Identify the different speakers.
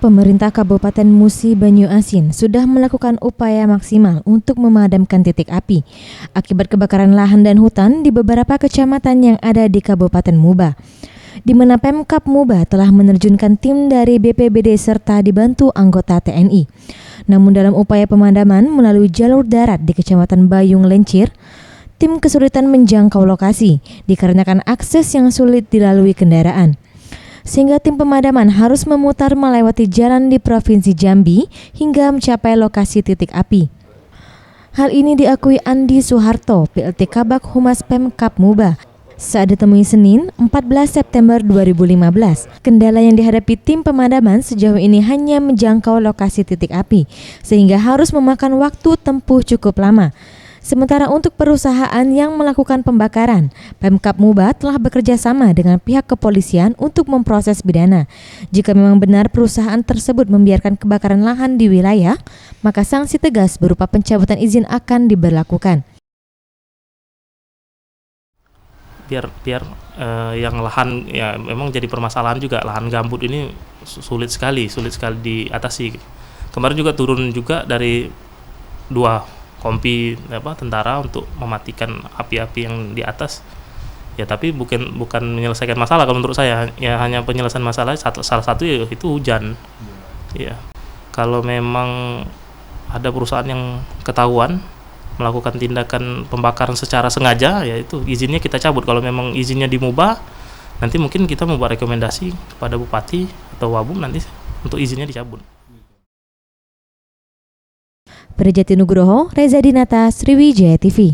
Speaker 1: Pemerintah Kabupaten Musi Banyu Asin sudah melakukan upaya maksimal untuk memadamkan titik api akibat kebakaran lahan dan hutan di beberapa kecamatan yang ada di Kabupaten Muba, di mana Pemkab Muba telah menerjunkan tim dari BPBD serta dibantu anggota TNI. Namun dalam upaya pemadaman melalui jalur darat di Kecamatan Bayung Lencir, tim kesulitan menjangkau lokasi dikarenakan akses yang sulit dilalui kendaraan. Sehingga tim pemadaman harus memutar melewati jalan di Provinsi Jambi hingga mencapai lokasi titik api. Hal ini diakui Andi Suharto, PLT Kabak Humas Pemkab Muba, saat ditemui Senin 14 September 2015. Kendala yang dihadapi tim pemadaman sejauh ini hanya menjangkau lokasi titik api, sehingga harus memakan waktu tempuh cukup lama. Sementara untuk perusahaan yang melakukan pembakaran, Pemkab Muba telah bekerja sama dengan pihak kepolisian untuk memproses pidana. Jika memang benar perusahaan tersebut membiarkan kebakaran lahan di wilayah, maka sanksi tegas berupa pencabutan izin akan diberlakukan.
Speaker 2: Biar yang lahan ya memang jadi permasalahan juga, lahan gambut ini sulit sekali diatasi. Kemarin juga turun juga dari 2 kompi tentara untuk mematikan api-api yang di atas. Ya tapi bukan menyelesaikan masalah kalau menurut saya. Ya hanya penyelesaian masalah salah satu ya itu hujan. Ya. Kalau memang ada perusahaan yang ketahuan melakukan tindakan pembakaran secara sengaja, ya itu izinnya kita cabut. Kalau memang izinnya dimubah, nanti mungkin kita membuat rekomendasi kepada Bupati atau Wabub nanti untuk izinnya dicabut.
Speaker 1: Prejati Nugroho, Reza Dinata, Sriwijaya TV.